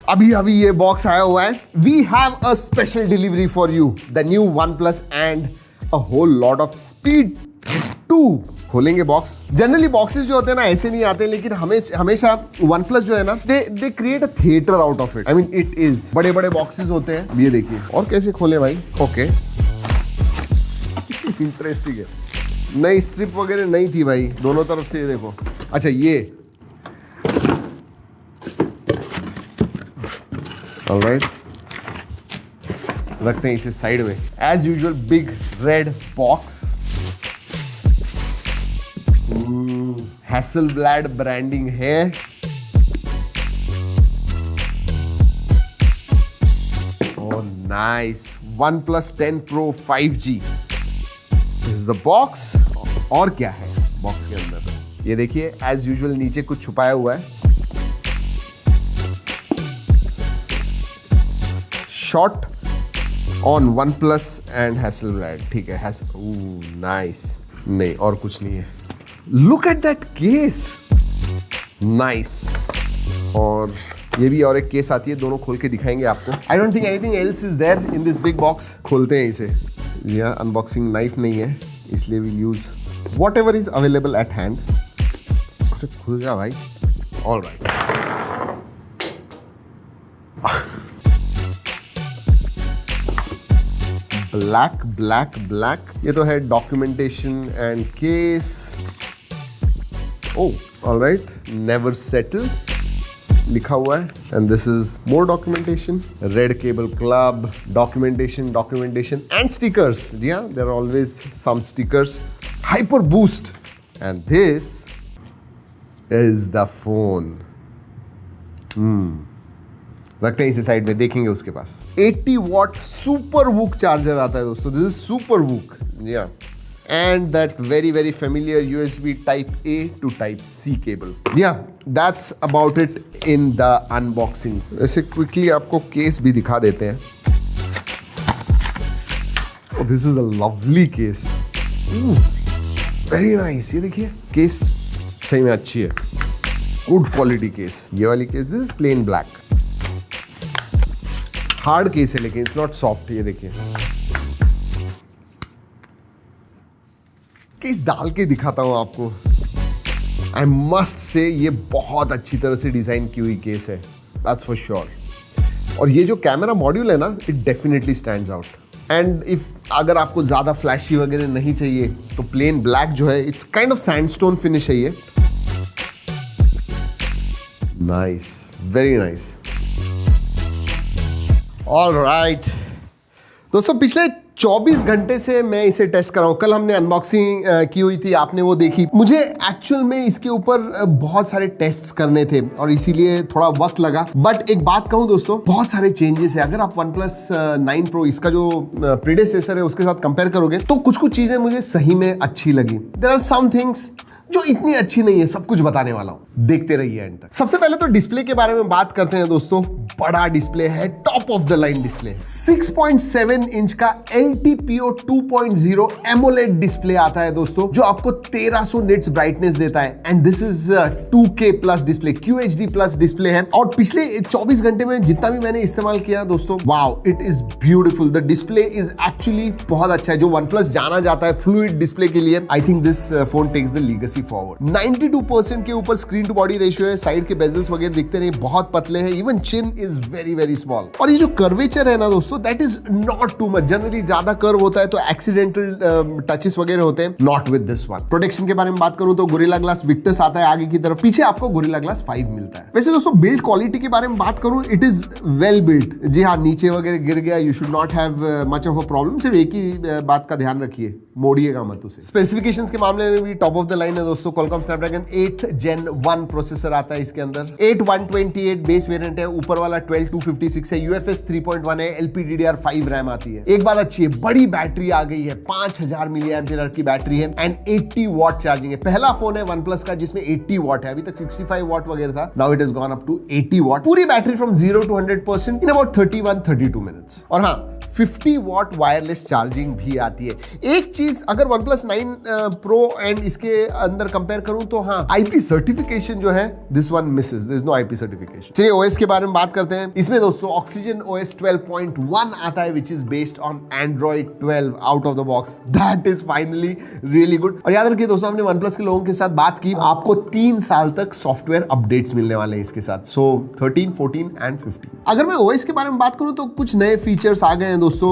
अभी अभी ये बॉक्स आया हुआ है. We have a special delivery for you, the new OnePlus and a whole lot of speed 2. खोलेंगे बॉक्स. जनरली बॉक्सेस जो होते हैं ना ऐसे नहीं आते, लेकिन हमेशा OnePlus जो है ना they create a theatre out of it. I mean it is बड़े बड़े बॉक्सेस होते हैं. ये देखिए. और कैसे खोले भाई? ओके, इंटरेस्टिंग है. नई स्ट्रिप वगैरह नहीं थी भाई, दोनों तरफ से. ये देखो. अच्छा, ये ऑलराइट, रखते हैं इसे साइड में. As usual big red box. Hasselblad branding है. Oh nice. OnePlus 10 Pro 5G. This is the box. और क्या है बॉक्स के अंदर? ये देखिए, एज यूजुअल नीचे कुछ छुपाया हुआ है. Shot on OnePlus and Hasselblad. ठीक है. नाइस. नहीं, और कुछ नहीं है. Look at that case. Nice. और ये भी और एक केस आती है, दोनों खोल के दिखाएंगे आपको. I don't think anything else is there in this big box. खोलते हैं इसे. यह अनबॉक्सिंग नाइफ नहीं है, इसलिए we use whatever is available at hand. खुल गया भाई. All right. ब्लैक. ये तो है documentation and case. Oh, alright. Never settle लिखा हुआ है. And this is more documentation. Red cable club. Documentation and stickers. जी हाँ, there are always some stickers. Hyper boost. And this is the phone. रखते हैं इसे साइड में, देखेंगे उसके पास. 80 वॉट सुपर वूक चार्जर आता है दोस्तों. This is super VOOC. Yeah and that very familiar USB type A to type C cable. Yeah that's about it in the unboxing. ऐसे क्विकली आपको केस भी दिखा देते हैं. This is a lovely case. Very nice. ये देखिए, case सही में अच्छी है. Good quality case. ये वाली case, this is plain black. Hard case है लेकिन इट्स नॉट सॉफ्ट. ये देखिए, केस डाल के दिखाता हूं आपको. आई मस्ट से ये बहुत अच्छी तरह से डिजाइन की हुई केस है, दैट्स फॉर श्योर. और ये जो कैमरा मॉड्यूल है ना, it definitely stands out. And if अगर आपको ज्यादा फ्लैशी वगैरह नहीं चाहिए तो प्लेन ब्लैक जो है, it's kind of sandstone finish है ये. Nice, very nice. All right दोस्तों, पिछले 24 घंटे से मैं इसे टेस्ट कर रहा हूँ. कल हमने अनबॉक्सिंग की हुई थी, आपने वो देखी. मुझे एक्चुअल में इसके ऊपर बहुत सारे टेस्ट्स करने थे और इसीलिए थोड़ा वक्त लगा. बट एक बात कहूँ दोस्तों, बहुत सारे चेंजेस है. अगर आप OnePlus 9 Pro इसका जो प्रीडेसेसर है उसके साथ कंपेयर करोगे तो कुछ चीजें मुझे सही में अच्छी लगी. देयर आर सम थिंग्स जो इतनी अच्छी नहीं है. सब कुछ बताने वाला हूं, देखते रहिए एंड तक. सबसे पहले तो डिस्प्ले के बारे में बात करते हैं दोस्तों. बड़ा डिस्प्ले है, top of the line display है. 6.7 इंच का LTPO 2.0 AMOLED डिस्प्ले आता है दोस्तों, जो आपको 1300 निट्स ब्राइटनेस देता है. And this is 2K plus display, QHD plus display है. और पिछले 24 घंटे में जितना भी मैंने इस्तेमाल किया दोस्तों, wow, it is beautiful. The display is actually बहुत अच्छा है. जो OnePlus जाना जाता है फ्लूइड डिस्प्ले के लिए, I think this phone takes the legacy forward. 92% के ऊपर स्क्रीन टू बॉडी रेशियो है. साइड के बेजल्स वगैरह दिखते नहीं, बहुत पतले हैं. Even chin is very small. और ये जो कर्वेचर है ना दोस्तों, that is not too much. Generally ज्यादा कर्व होता है तो एक्सीडेंटल टचेस वगैरह होते हैं. Not with this one. Protection के बारे में बात करूं तो गोरिल्ला ग्लास विक्टस आता है आगे की तरफ, पीछे आपको गोरिल्ला ग्लास 5 मिलता है. वैसे दोस्तों बिल्ड क्वालिटी के बारे में बात करूं, इट इज वेल बिल्ट. जी हाँ, नीचे वगैरह गिर गया, you should not have much of a problem. सिर्फ एक ही बात का ध्यान रखिए, मोड़िएगा मत उसे. स्पेसिफिकेशंस के मामले में भी टॉप ऑफ द लाइन है दोस्तों. Qualcomm Snapdragon 8th Gen 1 processor आता है इसके अंदर. 8128 बेस वेरिएंट है, ऊपर वाला 12256 है. UFS 3.1 है. LPDDR5 रैम आती है. एक बात अच्छी है, बड़ी बैटरी आ गई है. 5000 mAh की बैटरी है एंड 80 वॉट चार्जिंग है. पहला फोन है OnePlus का जिसमें 80 वॉट है. अभी तक 65 वॉट वगैरह था. Now it has gone up to 80 watt. पूरी battery from 0 to 100% in about 31-32 minutes. और हाँ, 50 वॉट वायरलेस चार्जिंग भी आती है। एक चीज अगर OnePlus 9 Pro एंड इसके अंदर कंपेयर करूं तो हाँ, IP सर्टिफिकेशन जो है this one misses, there is no IP certification. चलिए OS के बारे में बात करते हैं। इसमें दोस्तों Oxygen OS 12.1 आता है which is based on Android 12 out of the box. That is finally really good. और याद रखिए दोस्तों, हमने OnePlus के लोगों के साथ बात की, आपको 3 साल तक सॉफ्टवेयर अपडेट्स मिलने वाले हैं इसके साथ। सो 13, 14 एंड 15। अगर मैं OS के बारे में बात करूं तो कुछ नए फीचर्स आ गए हैं दोस्तों।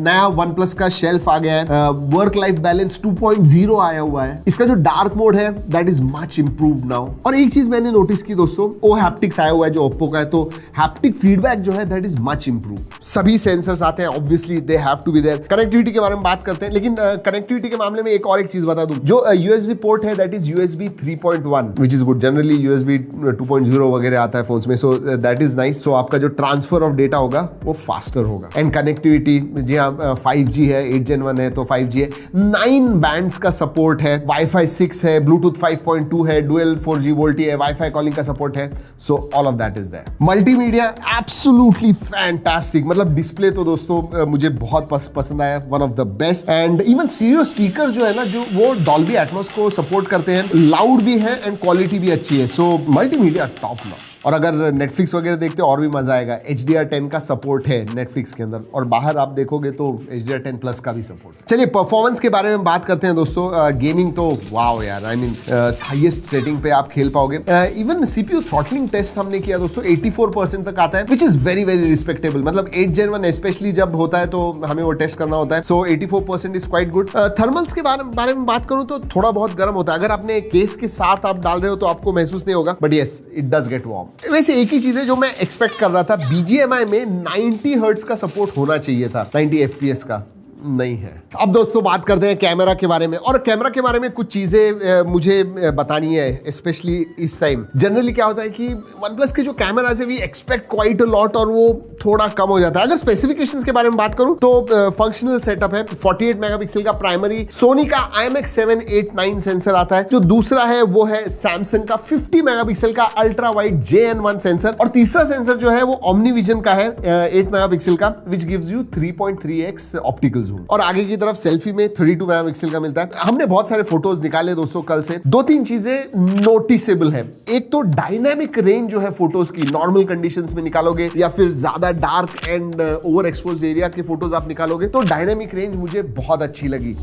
नया OnePlus का शेल्फ आ गया है, वर्क लाइफ बैलेंस 2.0 आया हुआ है। इसका जो डार्क मोड है that is much improved now. और एक चीज मैंने नोटिस की दोस्तों, वो हैप्टिक्स आया हुआ है जो ओप्पो का है, तो हैप्टिक फीडबैक जो है दैट इज मच इंप्रूव। सभी सेंसर्स आते हैं, obviously they have to be there. Connectivity के बारे में बात करते हैं, लेकिन कनेक्टिविटी के मामले में एक और एक चीज बता दूं, जो USB पोर्ट है that is USB 3.1 which is good. Generally USB 2.0 वगैरह आता है फोन्स में, सो दैट इज नाइस। सो आपका जो ट्रांसफर ऑफ डेटा होगा वो फास्टर होगा। एंड कनेक्टिविटी जी हाँ, 5G है, 8 Gen 1 है तो 5G है, 9 बैंड्स का सपोर्ट है, Wi-Fi 6 है, Bluetooth 5.2 है, डुअल 4G VoLTE है, Wi-Fi कॉलिंग का सपोर्ट है। So all of that is there. Multimedia absolutely fantastic, मतलब डिस्प्ले तो दोस्तों मुझे बहुत पसंद आया, one of the best. And even stereo speaker जो है ना, जो वो डॉल्बी एटमॉस को सपोर्ट करते हैं, लाउड भी है एंड क्वालिटी भी अच्छी है। सो मल्टीमीडिया टॉप नॉच। और अगर नेटफ्लिक्स वगैरह देखते हो और भी मजा आएगा, HDR10 का सपोर्ट है नेटफ्लिक्स के अंदर, और बाहर आप देखोगे तो HDR10 प्लस का भी सपोर्ट है। चलिए परफॉर्मेंस के बारे में बात करते हैं दोस्तों। गेमिंग तो वाओ यार, आई मीन हाईएस्ट सेटिंग पे आप खेल पाओगे। इवन CPU थ्रॉटलिंग टेस्ट हमने किया दोस्तों, 84% तक आता है which is very very respectable. मतलब 8 Gen 1 स्पेशली जब होता है तो हमें वो टेस्ट करना होता है। सो 84% इज क्वाइट गुड। थर्मल्स के बारे में बात करूं तो थोड़ा बहुत गर्म होता है। अगर आपने केस के साथ आप डाल रहे हो तो आपको महसूस नहीं होगा, but yes it does get warm. वैसे एक ही चीज है जो मैं एक्सपेक्ट कर रहा था, BGMI में 90 हर्ट्ज का सपोर्ट होना चाहिए था, 90 FPS का नहीं है। अब दोस्तों बात करते हैं कैमरा के बारे में, और कैमरा के बारे में कुछ चीजें मुझे बतानी है, स्पेशली इस टाइम। जनरली क्या होता है कि OnePlus के जो कैमरास है we expect quite a lot और वो थोड़ा कम हो जाता है। अगर स्पेसिफिकेशंस के बारे में बात करूं तो फंक्शनल सेटअप है, 48 मेगापिक्सल का प्राइमरी, सोनी का IMX789 सेंसर आता है। जो दूसरा है वो है सैमसंग का 50 मेगापिक्सल का अल्ट्रा वाइड JN1 सेंसर, और तीसरा सेंसर जो है वो OmniVision का है 8 मेगापिक्सल का, which gives you 3.3x optical. और आगे की तरफ सेल्फी में 32 मेगापिक्सल का मिलता है। हमने बहुत सारे फोटोज निकाले दोस्तों कल से। 2-3 चीजें नोटिसेबल है। एक तो डायनामिक रेंज जो है फोटोज की, नॉर्मल कंडीशंस में निकालोगे या फिर ज्यादा dark and over exposed area के फोटोज आप निकालोगे तो डायनामिक रेंज मुझे बहुत अच्छी लगी।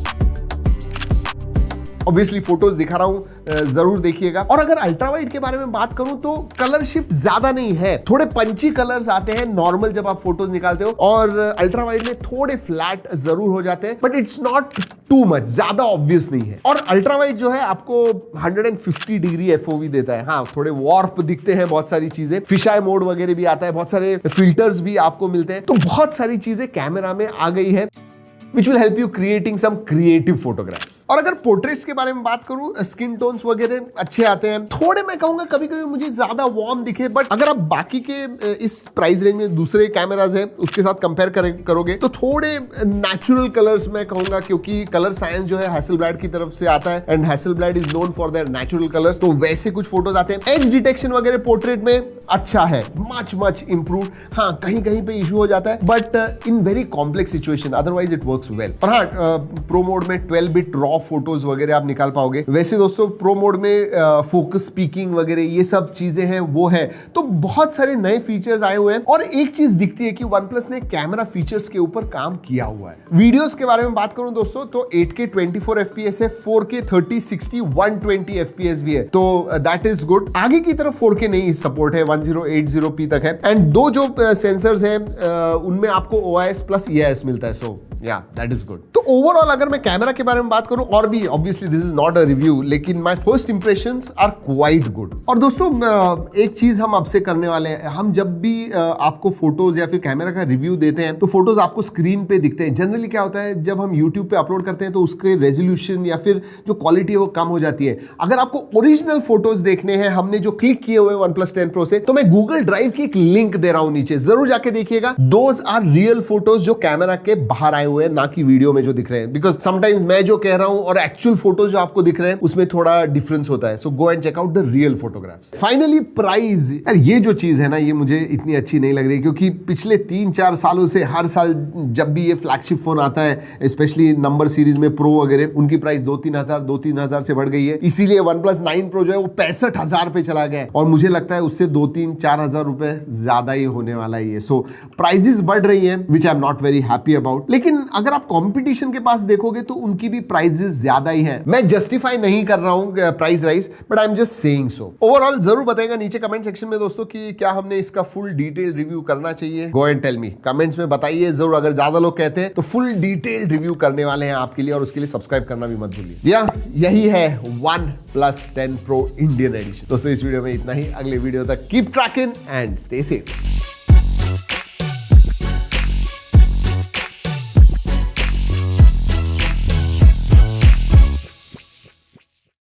ऑब्वियसली फोटोज दिखा रहा हूं, जरूर देखिएगा। और अगर अल्ट्रा वाइड के बारे में बात करूं तो कलर शिफ्ट ज्यादा नहीं है, थोड़े पंची कलर्स आते हैं नॉर्मल जब आप फोटोज निकालते हो, और अल्ट्रा वाइड में थोड़े फ्लैट जरूर हो जाते हैं, but it's not too much, ज्यादा ऑब्वियस नहीं है। और अल्ट्रा वाइड जो है आपको 150 डिग्री FOV देता है। हाँ, थोड़े वॉर्प दिखते हैं बहुत सारी चीजें, फिशाई मोड वगैरह भी आता है, बहुत सारे फिल्टर्स भी आपको मिलते हैं, तो बहुत सारी चीजें कैमरा में आ गई है which will help you creating some creative photographs। और अगर पोर्ट्रेट्स के बारे में बात करूं, स्किन टोन्स वगैरह अच्छे आते हैं। थोड़े मैं कहूंगा कभी कभी मुझे ज्यादा वार्म दिखे, बट अगर आप बाकी के इस प्राइस रेंज में दूसरे कैमराज है उसके साथ कंपेयर करोगे तो थोड़े नेचुरल कलर्स मैं कहूंगा, क्योंकि कलर साइंस जो है हैसेलब्लैड की तरफ से आता है and Hasselblad is known for their natural colours, तो वैसे कुछ फोटोज आते हैं। एज डिटेक्शन वगैरह पोर्ट्रेट में अच्छा है, मच इंप्रूव। हाँ, कहीं कहीं पे इशू हो जाता है, but in very complex situation otherwise it works well. और हाँ, प्रो मोड में 12 बिट रॉ फोटोज वगैरह आप निकाल पाओगे। वैसे दोस्तों प्रो मोड में फोकस स्पीकिंग वगैरह ये सब चीजें हैं वो है, तो बहुत सारे नए फीचर्स आए हुए हैं। और एक चीज दिखती है कि OnePlus ने कैमरा फीचर्स के ऊपर काम किया हुआ है। वीडियोस के बारे में बात करूं दोस्तों तो 8K 24 FPS है, 4K 30 60 120 FPS भी है, तो दैट इज गुड। आगे की तरफ 4K नहीं सपोर्ट है, 1080p तक है। एंड दो जो सेंसर्स है उनमें आपको OIS प्लस EIS मिलता है, सो या दैट इज गुड। तो ओवरऑल अगर मैं कैमरा के बारे में बात करूं, और भी obviously this is not a review, लेकिन my first impressions are quite good. और दोस्तों एक चीज हम अब से करने वाले हैं, हम जब भी आपको फोटोज या फिर कैमरा का रिव्यू देते हैं तो फोटोज आपको स्क्रीन पे दिखते हैं। जनरली क्या होता है, जब हम यूट्यूब पे अपलोड करते हैं तो उसके रेजोल्यूशन या फिर जो क्वालिटी है वो कम हो जाती है। अगर आपको ओरिजिनल फोटोज देखने हैं हमने जो क्लिक किए हुए OnePlus 10 Pro से, तो मैं गूगल ड्राइव की एक लिंक दे रहा हूं नीचे, जरूर जाके देखिएगा। दोज आर रियल फोटोज जो कैमरा के बाहर आए हुए हैं, ना कि वीडियो में जो दिख रहे हैं। बिकॉज समटाइम्स मैं जो कह रहा हूं हूं और एक्चुअल फोटोज जो आपको दिख रहे हैं उसमें थोड़ा डिफरेंस होता है. So go and check out the real photographs. Finally price. यार ये जो चीज है ना, ये मुझे इतनी अच्छी नहीं लग रही, क्योंकि पिछले 3-4 सालों से हर साल जब भी ये फ्लैगशिप फोन आता है, स्पेशली नंबर सीरीज में प्रो वगैरह, उनकी प्राइस 2-3 हजार से बढ़ गई है. इसीलिए OnePlus 9 Pro जो है वो 65,000 पे चला गया है और मुझे लगता है उससे 2-3-4 हजार रुपए ज्यादा ही होने वाला है ये. सो प्राइजेस बढ़ रही है, which I am not very happy about. लेकिन अगर आप कंपटीशन के पास देखोगे तो उनकी भी प्राइजेस ज्यादा ही है. मैं जस्टिफाई नहीं कर रहा हूं price rise, but I am just saying so. Overall जरूर बताएगा नीचे कमेंट सेक्शन में दोस्तों कि क्या हमने इसका फुल डिटेल रिव्यू करना चाहिए. Go and tell me, comments में बताइए जरूर. अगर ज्यादा लोग कहते हैं तो फुल डिटेल रिव्यू करने वाले हैं आपके लिए, और उसके लिए सब्सक्राइब करना भी मत भूलिए. यही है OnePlus 10 Pro इंडियन एडिशन. दोस्तों इस वीडियो में इतना ही. अगले वीडियो तक keep trekking and stay safe.